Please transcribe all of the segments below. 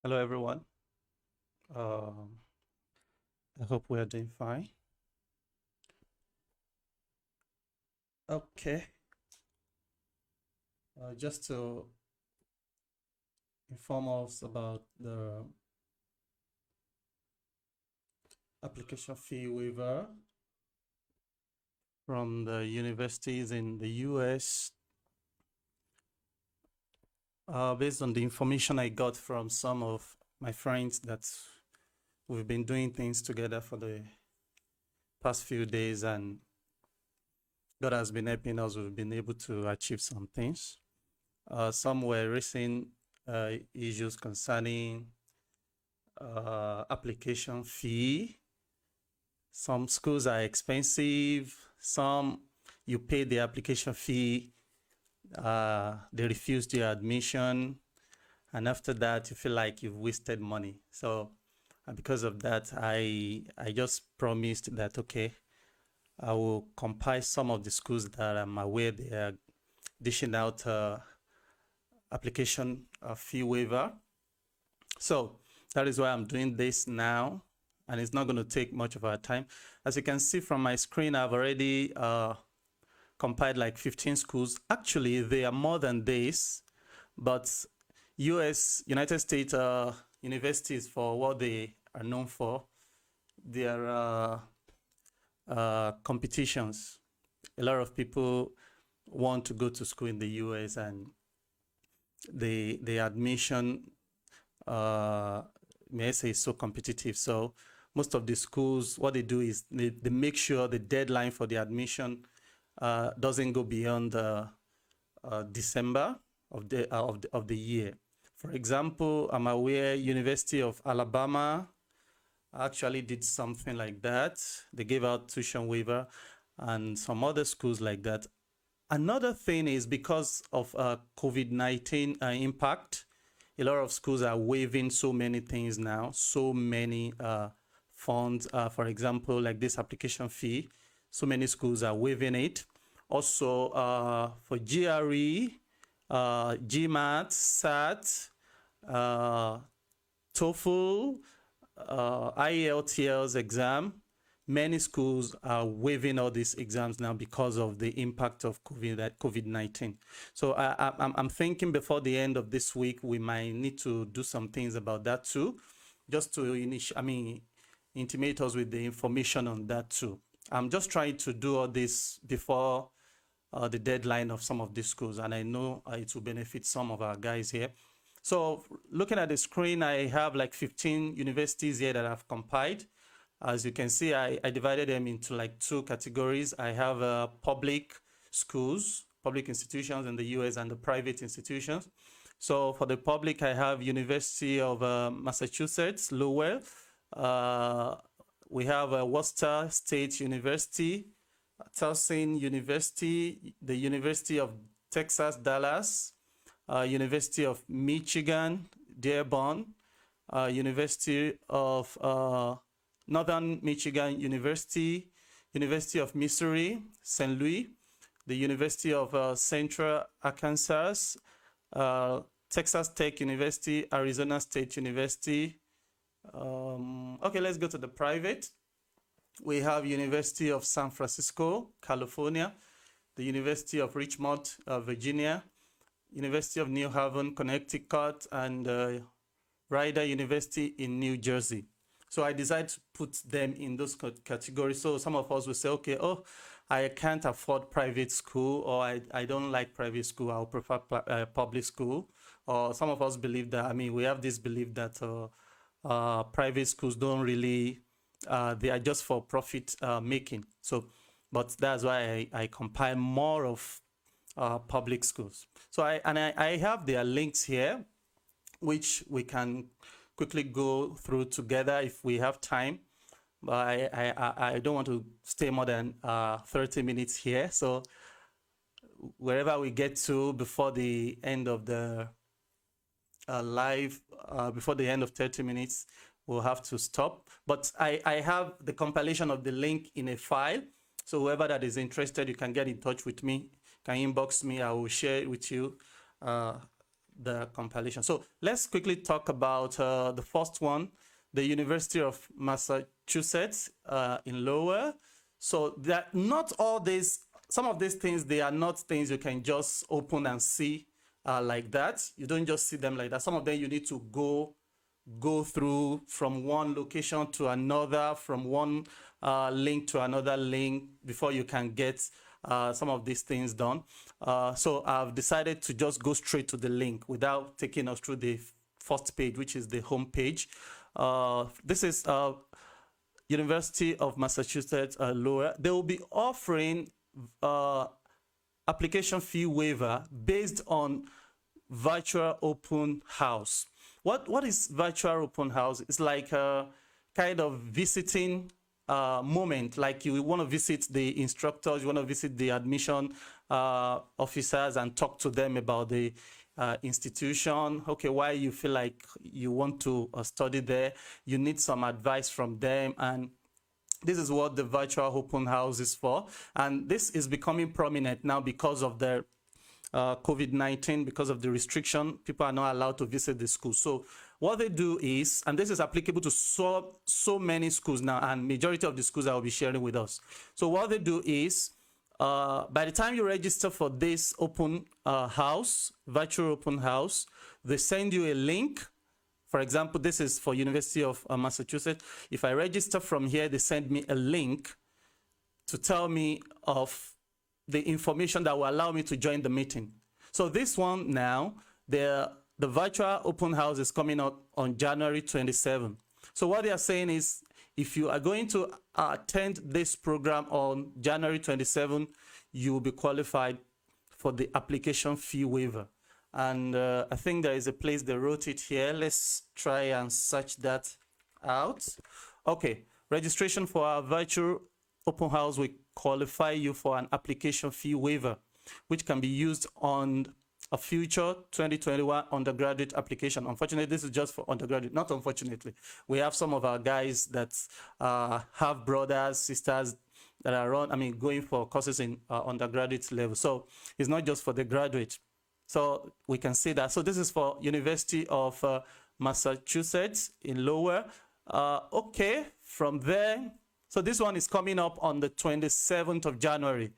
Hello, everyone. Um, I hope we are doing fine. Okay, just to inform us about the application fee waiver from the universities in the US. Based on the information I got from some of my friends that we've been doing things together for the past few days, and God has been helping us. We've been able to achieve some things. Some were raising issues concerning application fee. Some schools are expensive. Some you pay the application fee, they refuse your admission, and after that you feel like you've wasted money. So because of that, I just promised that okay, I will compile some of the schools that I'm aware they are dishing out application fee waiver. So that is why I'm doing this now, and it's not going to take much of our time. As you can see from my screen, I've already compiled like 15 schools. Actually, they are more than this, but United States universities, for what they are known for, their competitions. A lot of people want to go to school in the US, and the admission, may I say, is so competitive. So most of the schools, what they do is they make sure the deadline for the admission doesn't go beyond December of the year. For example, I'm aware University of Alabama actually did something like that. They gave out tuition waiver, and some other schools like that. Another thing is because of COVID-19 impact, a lot of schools are waiving so many things now, so many funds. For example, like this application fee, so many schools are waiving it. Also, for GRE, GMAT, SAT, TOEFL, IELTS exam, many schools are waiving all these exams now because of the impact of COVID-19. So I'm thinking before the end of this week, we might need to do some things about that too, just to intimate us with the information on that too. I'm just trying to do all this before the deadline of some of these schools, and I know it will benefit some of our guys here. So looking at the screen, I have like 15 universities here that I've compiled. As you can see, I divided them into like two categories. I have public schools, public institutions in the US, and the private institutions. So for the public, I have University of Massachusetts, Lowell. We have Worcester State University, Towson University, the University of Texas, Dallas, University of Michigan, Dearborn, University of Northern Michigan University, University of Missouri, St. Louis, the University of Central Arkansas, Texas Tech University, Arizona State University. Okay, let's go to the private. We have University of San Francisco, California, the University of Richmond, Virginia, University of New Haven, Connecticut, and Rider University in New Jersey. So I decided to put them in those categories. So some of us will say, okay, oh, I can't afford private school, or I don't like private school, I'll prefer public school. Or some of us believe that, we have this belief that private schools don't really, they are just for profit making. So, but that's why I compile more of public schools. So I have their links here, which we can quickly go through together if we have time. But I don't want to stay more than 30 minutes here. So wherever we get to before the end of the live, before the end of 30 minutes, we'll have to stop. But I have the compilation of the link in a file. So whoever that is interested, you can get in touch with me, can inbox me, I will share it with you the compilation. So let's quickly talk about the first one, the University of Massachusetts in Lowell. So that not all these, some of these things, they are not things you can just open and see like that. You don't just see them like that. Some of them you need to go through from one location to another, from one link to another link before you can get some of these things done. So I've decided to just go straight to the link without taking us through the first page, which is the home page. This is University of Massachusetts Lowell. They will be offering application fee waiver based on virtual open house. What is virtual open house? It's like a kind of visiting moment, like you want to visit the instructors, you want to visit the admission officers and talk to them about the institution, okay, why you feel like you want to study there, you need some advice from them, and this is what the virtual open house is for. And this is becoming prominent now because of the COVID-19, because of the restriction. People are not allowed to visit the school. So what they do is, and this is applicable to so many schools now, and majority of the schools I will be sharing with us. So what they do is, by the time you register for this open house, virtual open house, they send you a link. For example, this is for University of Massachusetts. If I register from here, they send me a link to tell me of the information that will allow me to join the meeting. So this one now, the virtual open house is coming out on January 27. So what they are saying is, if you are going to attend this program on January 27, you will be qualified for the application fee waiver. And I think there is a place they wrote it here. Let's try and search that out. Okay, registration for our virtual open house will qualify you for an application fee waiver, which can be used on a future 2021 undergraduate application. Unfortunately, this is just for undergraduate. Not unfortunately. We have some of our guys that have brothers, sisters that are going for courses in undergraduate level. So it's not just for the graduate. So we can see that. So this is for University of Massachusetts in Lowell. Okay, from there, so this one is coming up on the 27th of January.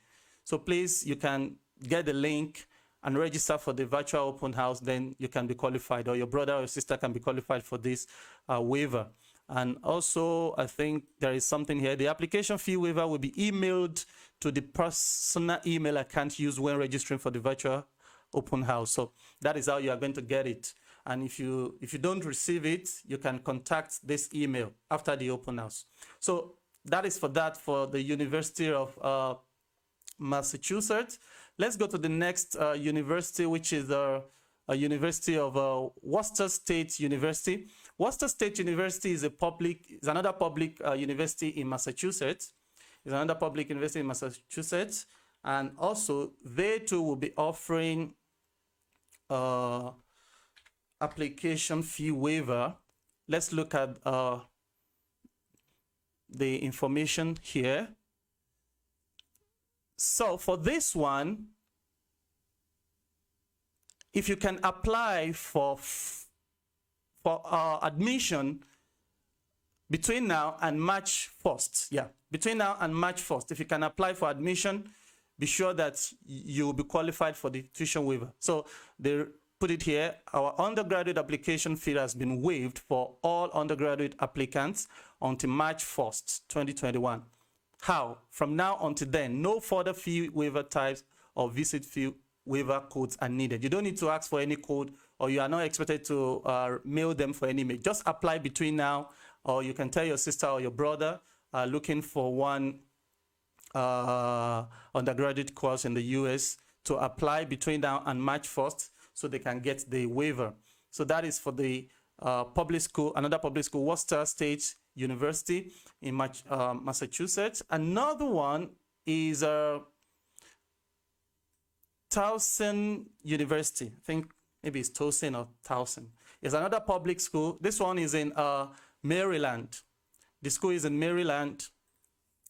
So please, you can get the link and register for the virtual open house, then you can be qualified, or your brother or sister can be qualified for this waiver. And also, I think there is something here. The application fee waiver will be emailed to the personal email account used when registering for the virtual open house. So that is how you are going to get it. And if you don't receive it, you can contact this email after the open house. So that is for that, for the University of Massachusetts. Let's go to the next university, which is a University of Worcester State University. Worcester State University is another public university in Massachusetts. It's another public university in Massachusetts. And also, they too will be offering application fee waiver. Let's look at the information here. So for this one, if you can apply for admission between now and March 1st, between now and March 1st, if you can apply for admission, be sure that you will be qualified for the tuition waiver. So they put it here, our undergraduate application fee has been waived for all undergraduate applicants until March 1st, 2021. How? From now until then, no further fee waiver types or visit fee waiver codes are needed. You don't need to ask for any code, or you are not expected to mail them for any mail. Just apply between now, or you can tell your sister or your brother looking for one undergraduate course in the US to apply between now and March 1st so they can get the waiver. So that is for the public school, another public school, Worcester State University in Massachusetts. Another one is Towson University. I think maybe it's Towson or Towson. It's another public school. This one is in Maryland. The school is in Maryland.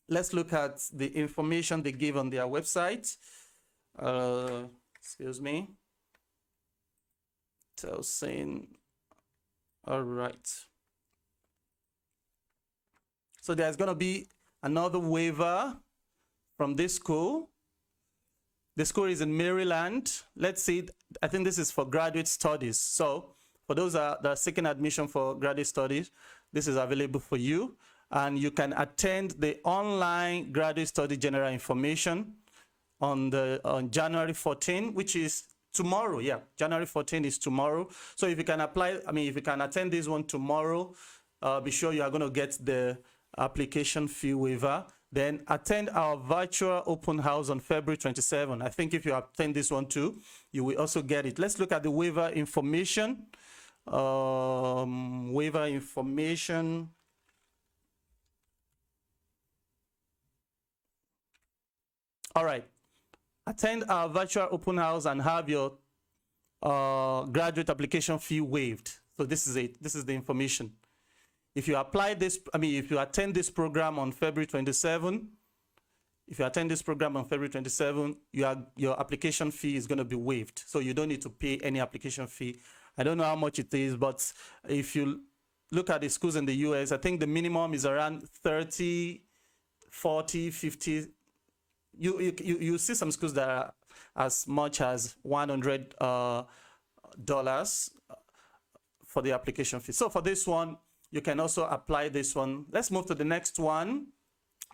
Let's look at the information they give on their website. Excuse me. Towson. All right. So there's going to be another waiver from this school. The school is in Maryland. Let's see. I think this is for graduate studies. So for those that are seeking admission for graduate studies, this is available for you. And you can attend the online graduate study general information on January 14, which is tomorrow. Yeah, January 14 is tomorrow. So if you can apply, if you can attend this one tomorrow, be sure you are going to get the application fee waiver. Then attend our virtual open house on February 27. I think if you attend this one too, you will also get it. Let's look at the waiver information. Waiver information. All right. Attend our virtual open house and have your graduate application fee waived. So this is it. This is the information. If you apply this, if you attend this program on February 27, your application fee is going to be waived. So you don't need to pay any application fee. I don't know how much it is, but if you look at the schools in the US, I think the minimum is around 30, 40, 50. You see some schools that are as much as $100 for the application fee. So for this one, you can also apply this one. Let's move to the next one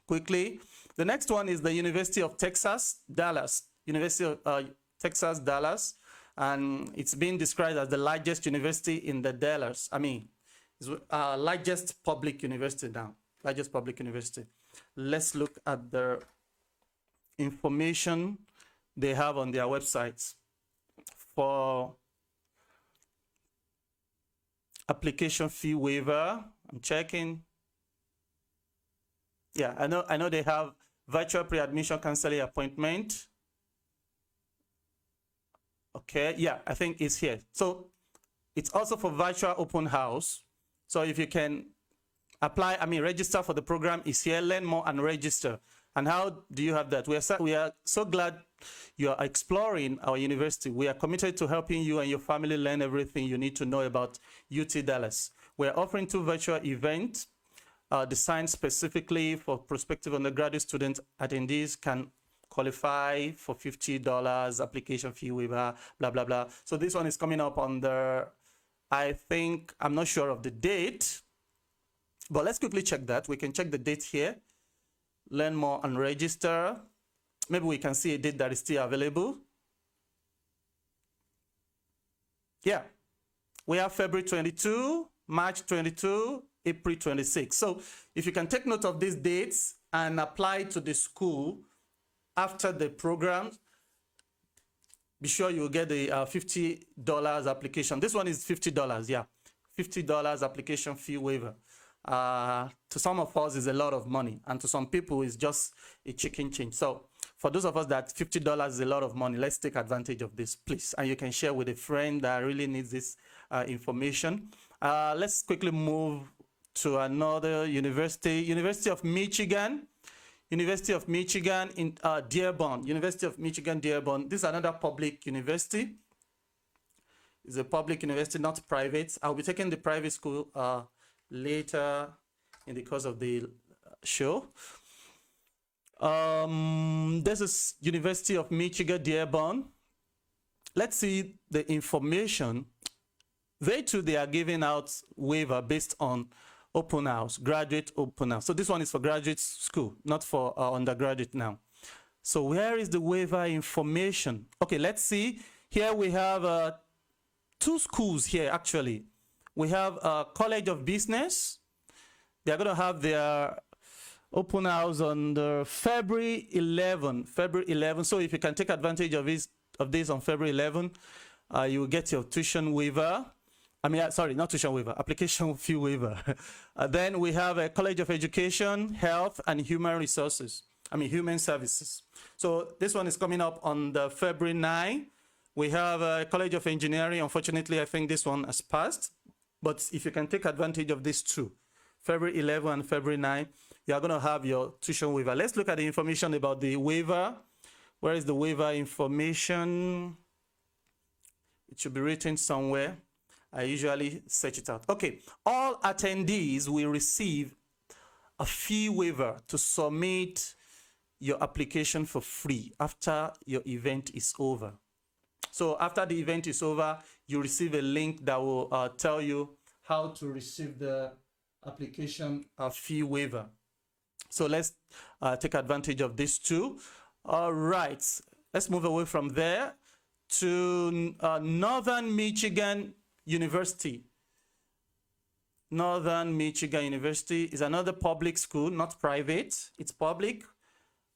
quickly. The next one is the University of Texas, Dallas. University of Texas, Dallas. And it's been described as the largest university in the Dallas. It's largest public university now. Largest public university. Let's look at the information they have on their websites for application fee waiver. I'm checking. Yeah, I know they have virtual pre-admission counseling appointment. Okay, yeah, I think it's here. So it's also for virtual open house. So if you can apply, register for the program, is here. Learn more and register. And how do you have that? We are so glad you are exploring our university. We are committed to helping you and your family learn everything you need to know about UT Dallas. We are offering 2 virtual events designed specifically for prospective undergraduate students. Attendees can qualify for $50 application fee waiver, blah, blah, blah. So this one is coming up on the, I'm not sure of the date, but let's quickly check that. We can check the date here. Learn more and register. Maybe we can see a date that is still available. Yeah, we have February 22, March 22, April 26. So if you can take note of these dates and apply to the school after the program, be sure you get the $50 application. This one is $50, yeah. $50 application fee waiver. To some of us is a lot of money, and to some people is just a chicken change. So for those of us that $50 is a lot of money, let's take advantage of this, please. And you can share with a friend that really needs this information. Let's quickly move to another university, University of Michigan. University of Michigan in Dearborn. University of Michigan, Dearborn. This is another public university. It's a public university, not private. I'll be taking the private school later in the course of the show. This is University of Michigan, Dearborn. Let's see the information. They are giving out waiver based on open house, graduate open house. So this one is for graduate school, not for undergraduate now. So where is the waiver information? Okay, let's see. Here we have 2 schools here, actually. We have College of Business. They're going to have their open house on the February 11. So if you can take advantage of this on February 11, you will get your tuition waiver. Sorry, not tuition waiver, application fee waiver. Then we have a College of Education, Health, and Human Resources. Human Services. So this one is coming up on the February 9. We have a College of Engineering. Unfortunately, I think this one has passed. But if you can take advantage of these 2, February 11 and February 9, you are going to have your tuition waiver. Let's look at the information about the waiver. Where is the waiver information? It should be written somewhere. I usually search it out. Okay, all attendees will receive a fee waiver to submit your application for free after your event is over. So after the event is over, you receive a link that will tell you how to receive the application fee waiver. So let's take advantage of this too. All right, let's move away from there to Northern Michigan University. Northern Michigan University is another public school, not private. It's public,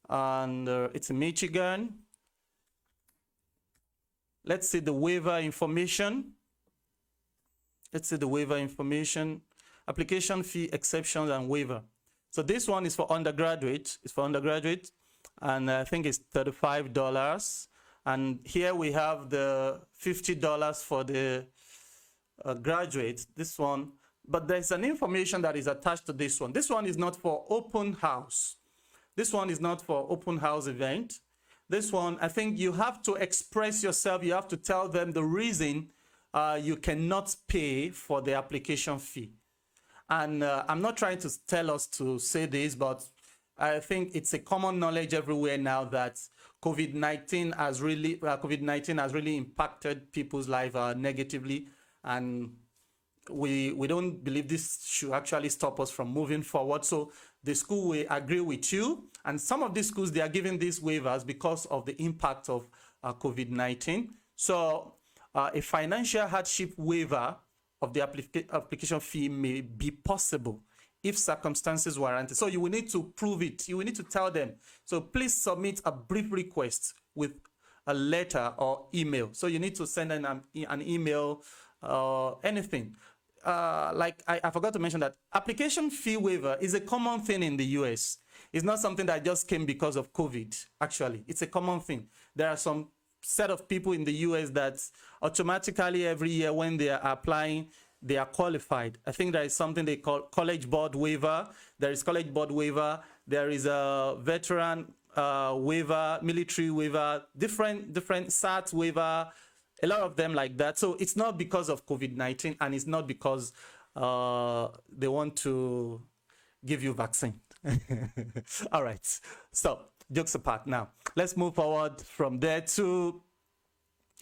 and it's in Michigan. Let's see the waiver information. Let's see the waiver information. Application fee, exceptions, and waiver. So this one is for undergraduate. It's for undergraduate, and I think it's $35. And here we have the $50 for the graduate. This one, but there's an information that is attached to this one. This one is not for open house. This one is not for open house event. This one, I think you have to express yourself. You have to tell them the reason you cannot pay for the application fee. And I'm not trying to tell us to say this, but I think it's a common knowledge everywhere now that COVID-19 has really impacted people's life negatively, and we don't believe this should actually stop us from moving forward. So the school will agree with you, and some of these schools, they are giving these waivers because of the impact of COVID-19. So a financial hardship waiver of the application fee may be possible if circumstances warrant it. So you will need to prove it. You will need to tell them. So please submit a brief request with a letter or email. So you need to send an email, anything. Like I forgot to mention that application fee waiver is a common thing in the US. It's not something that just came because of COVID, actually. It's a common thing. There are some set of people in the US that automatically every year when they are applying, they are qualified. I think there is something they call college board waiver. There is college board waiver. There is a veteran waiver, military waiver, different SAT waiver, a lot of them like that. So it's not because of COVID-19, and it's not because they want to give you vaccine. All right. So jokes apart now. Let's move forward from there to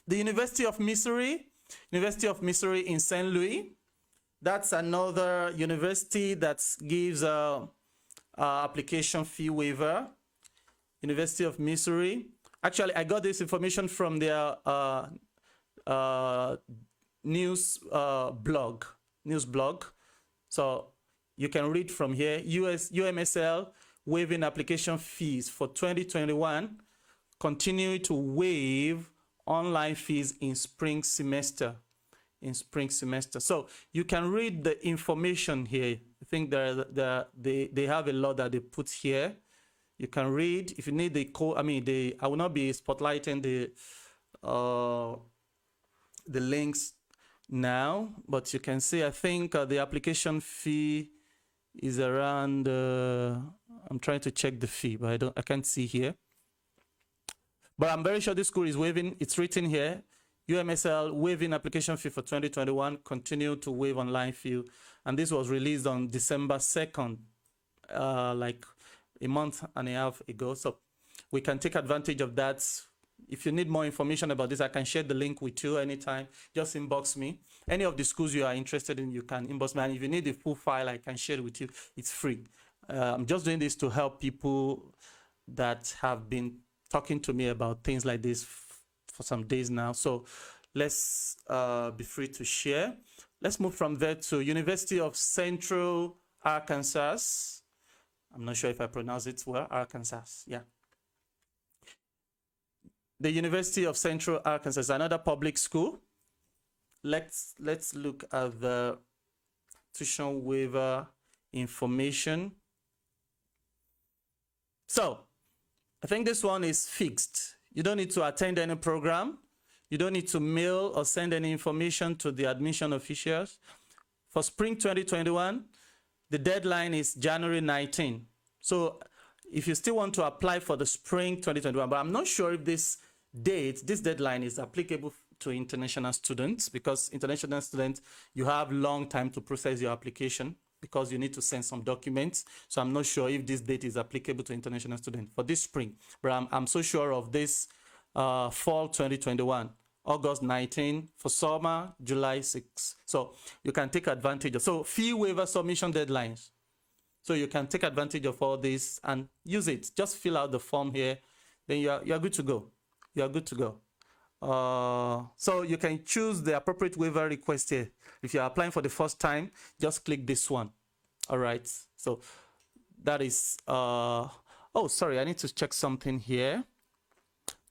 the University of Missouri. University of Missouri in St. Louis. That's another university that gives application fee waiver. University of Missouri. Actually, I got this information from their news blog. So you can read from here. UMSL waiving application fees for 2021. Continue to waive online fees in spring semester. So you can read the information here. I think they have a lot that they put here. You can read. If you need the code, I will not be spotlighting the links now, but you can see, I think the application fee is around, I'm trying to check the fee, but I can't see here. But I'm very sure this school is waiving, it's written here, UMSL waiving application fee for 2021, continue to waive online fee. And this was released on December 2nd, like a month and a half ago. So we can take advantage of that. If you need more information about this, I can share the link with you anytime. Just inbox me. Any of the schools you are interested in, you can inbox me. And if you need the full file, I can share it with you. It's free. I'm just doing this to help people that have been talking to me about things like this for some days now. So let's be free to share. Let's move from there to University of Central Arkansas. I'm not sure if I pronounce it well, Arkansas, yeah. The University of Central Arkansas is another public school. Let's look at the tuition waiver information. So I think this one is fixed. You don't need to attend any program. You don't need to mail or send any information to the admission officials. For spring 2021, the deadline is January 19. So if you still want to apply for the spring 2021, but I'm not sure if this deadline is applicable to international students, because international students, you have long time to process your application because you need to send some documents. So I'm not sure if this date is applicable to international students for this spring, but I'm so sure of this fall 2021. August 19 for summer, July 6. So you can take advantage of, so fee waiver submission deadlines. So you can take advantage of all this and use it. Just fill out the form here, then you're good to go. You're good to go. So you can choose the appropriate waiver request here. If you're applying for the first time, just click this one. All right. So that is, oh, sorry, I need to check something here.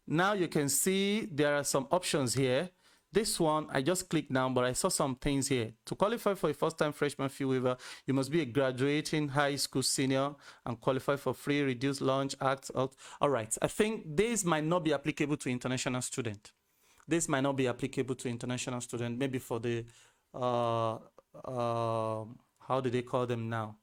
Now you can see there are some options here. This one, I just clicked now, but I saw some things here. To qualify for a first-time freshman fee waiver, you must be a graduating high school senior and qualify for free reduced lunch act. All right, I think this might not be applicable to international student. This might not be applicable to international student, maybe for the, how do they call them now?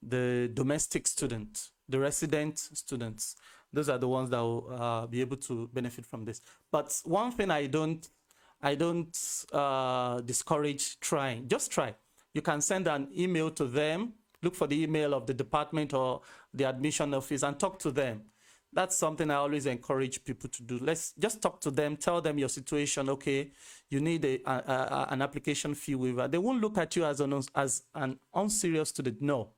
The domestic student, the resident students. Those are the ones that will be able to benefit from this. But one thing I don't discourage trying. Just try. You can send an email to them, look for the email of the department or the admission office and talk to them. That's something I always encourage people to do. Let's just talk to them, tell them your situation. Okay, you need an application fee waiver. They won't look at you as an unserious student. No.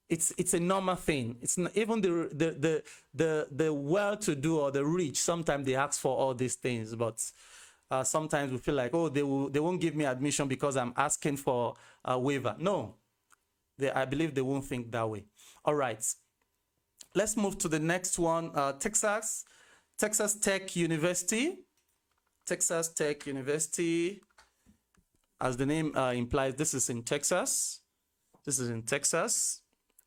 It's a normal thing. It's not, even the well-to-do or the rich, sometimes they ask for all these things, but sometimes we feel like, oh, they won't give me admission because I'm asking for a waiver. No, I believe they won't think that way. All right, let's move to the next one. Texas Tech University. Texas Tech University, as the name implies, this is in Texas. This is in Texas.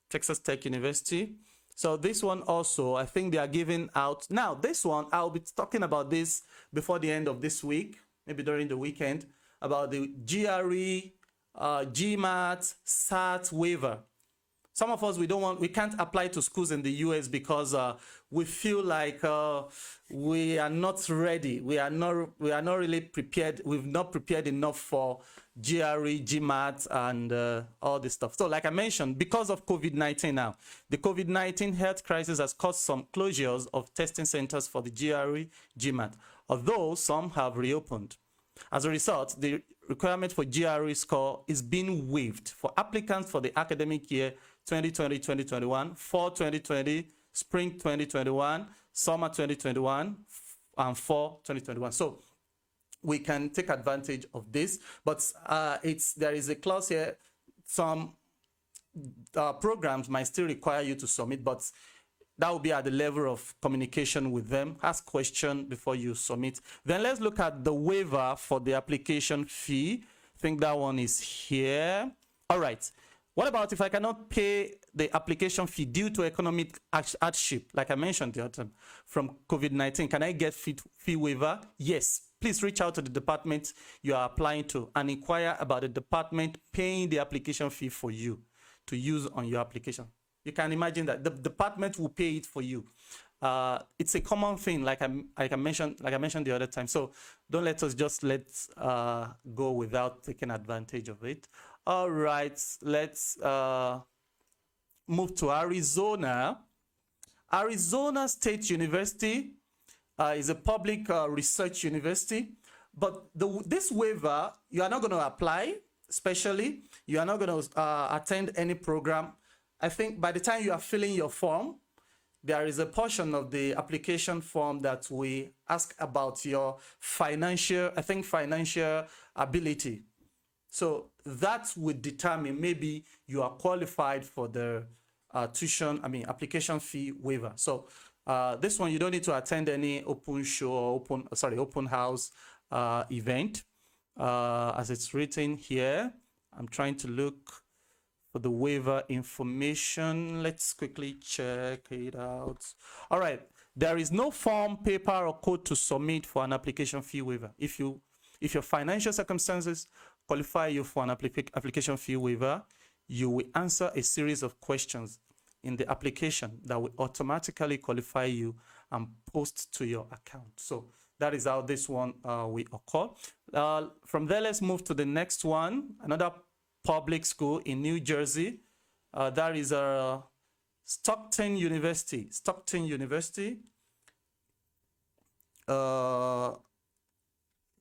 Texas Tech University. So this one also, I think they are giving out. Now, this one, I'll be talking about this before the end of this week, maybe during the weekend, about the GRE, GMAT, SAT waiver. Some of us, we can't apply to schools in the US because we feel like we are not ready. We are not really prepared. We've not prepared enough for GRE, GMAT, and all this stuff. So like I mentioned, because of COVID-19 now, the COVID-19 health crisis has caused some closures of testing centers for the GRE, GMAT, although some have reopened. As a result, the requirement for GRE score is being waived for applicants for the academic year 2020-2021, fall 2020, spring 2021, summer 2021, and fall 2021. So we can take advantage of this, but there is a clause here. Some programs might still require you to submit, but that will be at the level of communication with them. Ask questions before you submit. Then let's look at the waiver for the application fee. I think that one is here. All right. What about if I cannot pay the application fee due to economic hardship, like I mentioned the other time, from COVID-19? Can I get fee waiver? Yes. Please reach out to the department you are applying to and inquire about the department paying the application fee for you to use on your application. You can imagine that the department will pay it for you. It's a common thing, like I mentioned the other time. So don't let us just go without taking advantage of it. All right, let's move to Arizona. Arizona State University is a public research university, but this waiver, you are not going to apply, especially. You are not going to attend any program. I think by the time you are filling your form, there is a portion of the application form that we ask about your financial ability. So that would determine maybe you are qualified for the application fee waiver. So this one, you don't need to attend any open show or open house event. As it's written here, I'm trying to look for the waiver information. Let's quickly check it out. All right, there is no form, paper, or code to submit for an application fee waiver. If your financial circumstances qualify you for an application fee waiver, you will answer a series of questions in the application that will automatically qualify you and post to your account. So That is how this one will occur. From there, let's move to the next one. Another public school in New Jersey. That is Stockton University. Stockton University.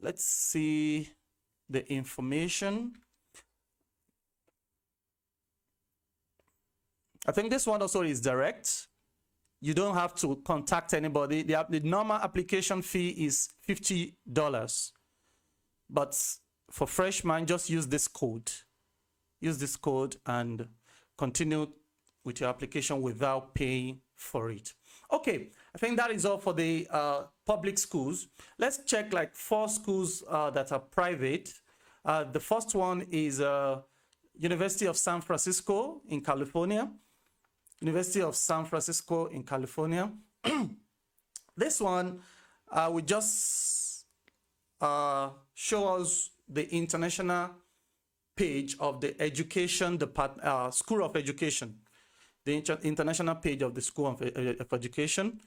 Let's see the information. I think this one also is direct. You don't have to contact anybody. The normal application fee is $50. But for freshmen, just use this code. Use this code and continue with your application without paying for it. Okay, I think that is all for the public schools. Let's check like 4 schools that are private. The first one is University of San Francisco in California. University of San Francisco in California. This one will just show us the international page of the education department, School of Education, the international page of the School of Education.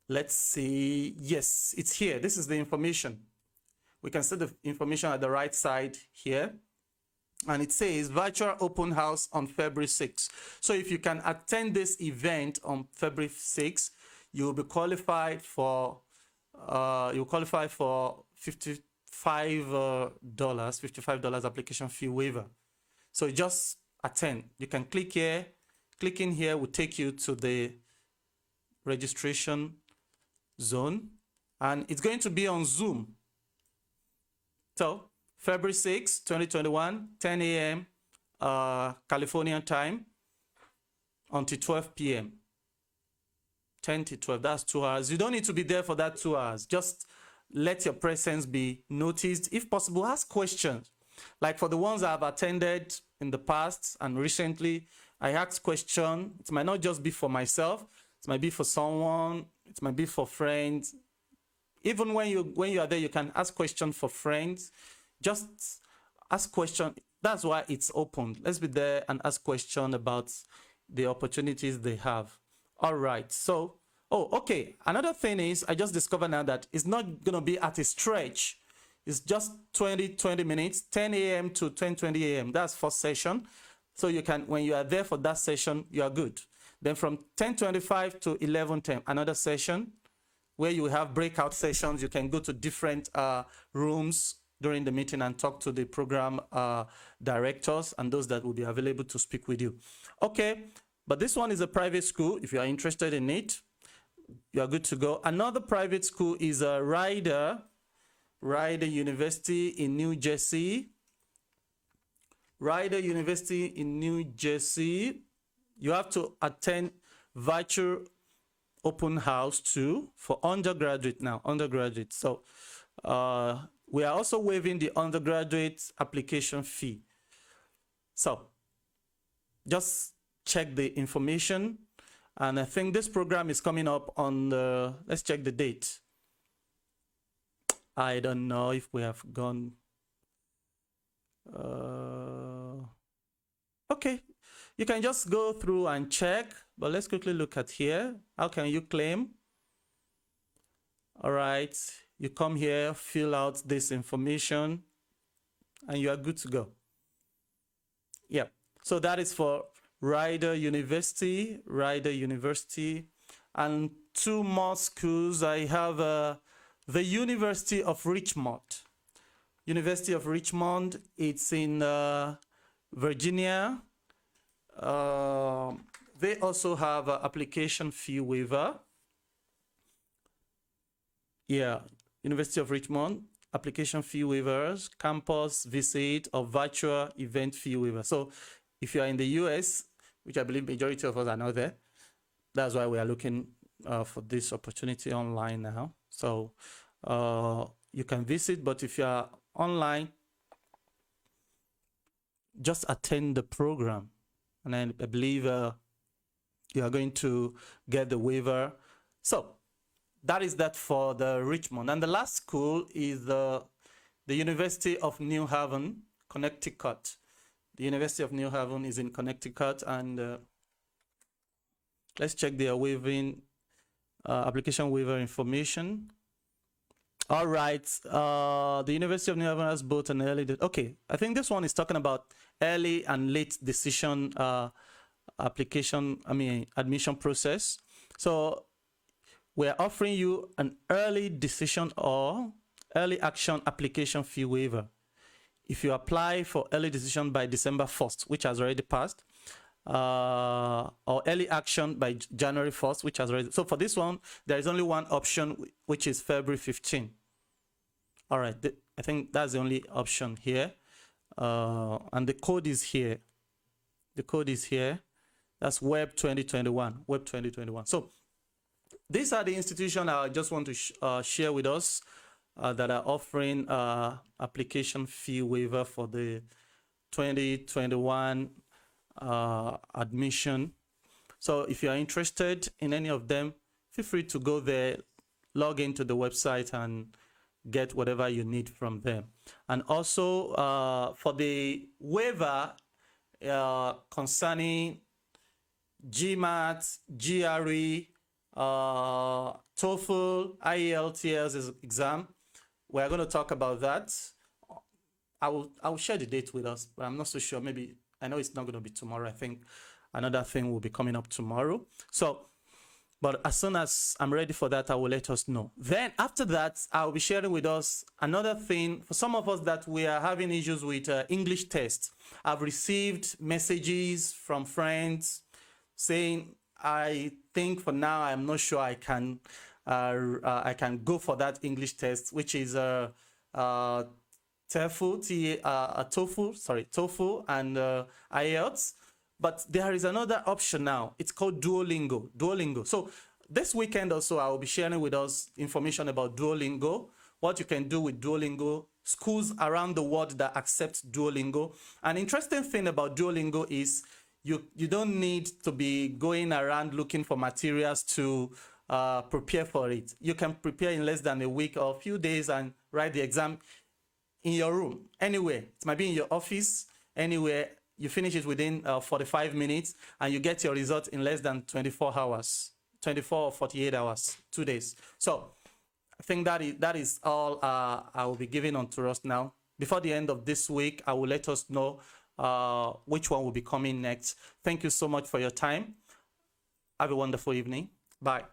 Let's see. Yes, it's here. This is the information. We can see the information at the right side here. And it says virtual open house on February 6th. So if you can attend this event on February 6th, you will be qualified for $55 application fee waiver. So just attend. You can click here. Clicking here will take you to the registration zone, and it's going to be on Zoom. So February 6, 2021, 10 a.m. Californian time until 12 p.m. 10 to 12, that's 2 hours. You don't need to be there for that 2 hours. Just let your presence be noticed. If possible, ask questions. Like for the ones I've attended in the past and recently, I asked questions. It might not just be for myself. It might be for someone. It might be for friends. Even when you are there, you can ask questions for friends. Just ask questions. That's why it's open. Let's be there and ask questions about the opportunities they have. All right. So, okay. Another thing is, I just discovered now that it's not going to be at a stretch. It's just 20 minutes, 10 a.m. to 10:20 a.m. That's first session. So you can, when you are there for that session, you are good. Then from 10:25 to 11:10, another session where you have breakout sessions. You can go to different rooms during the meeting and talk to the program directors and those that will be available to speak with you. Okay, but this one is a private school. If you are interested in it, you are good to go. Another private school is Rider University in New Jersey. Rider University in New Jersey. You have to attend virtual open house too for undergraduate now, undergraduate. So we are also waiving the undergraduate application fee. So just check the information. And I think this program is coming up on the, let's check the date. I don't know if we have gone. Okay, you can just go through and check, but let's quickly look at here. How can you claim? All right, you come here, fill out this information, and you are good to go. Yeah, so that is for Rider University, and 2 more schools. I have the University of Richmond. University of Richmond, it's in Virginia. They also have an application fee waiver. Yeah, University of Richmond, application fee waivers, campus visit, or virtual event fee waiver. So if you are in the US, which I believe majority of us are not there, that's why we are looking for this opportunity online now. So you can visit, but if you are online, just attend the program. And I believe you are going to get the waiver. So that is that for the Richmond. And the last school is the University of New Haven, Connecticut. The University of New Haven is in Connecticut, and let's check their waiving application waiver information. All right. The University of New Haven has both an early. Okay, I think this one is talking about early and late decision admission process. So we're offering you an early decision or early action application fee waiver. If you apply for early decision by December 1st, which has already passed, or early action by January 1st, which has already. So for this one, there is only one option, which is February 15. All right, I think that's the only option here. And the code is here. The code is here. That's Web 2021. Web 2021. So these are the institutions I just want to share with us that are offering application fee waiver for the 2021 admission. So if you are interested in any of them, feel free to go there, log into the website, and get whatever you need from them. And also for the waiver concerning GMAT, GRE, TOEFL, IELTS exam, we're going to talk about that. I will share the date with us, but I'm not so sure. Maybe, I know it's not going to be tomorrow. I think another thing will be coming up tomorrow. So, but as soon as I'm ready for that, I will let us know. Then after that, I'll be sharing with us another thing. For some of us that we are having issues with English tests, I've received messages from friends saying, I think for now, I'm not sure I can go for that English test, which is TOEFL, TOEFL and IELTS. But there is another option now. It's called Duolingo. Duolingo. So this weekend also, I will be sharing with us information about Duolingo, what you can do with Duolingo, schools around the world that accept Duolingo. An interesting thing about Duolingo is you don't need to be going around looking for materials to prepare for it. You can prepare in less than a week or a few days and write the exam in your room, anywhere. It might be in your office, anywhere. You finish it within 45 minutes and you get your result in less than 24 hours, 24 or 48 hours, 2 days. So I think that is all I will be giving on to us now. Before the end of this week, I will let us know which one will be coming next. Thank you so much for your time. Have a wonderful evening. Bye.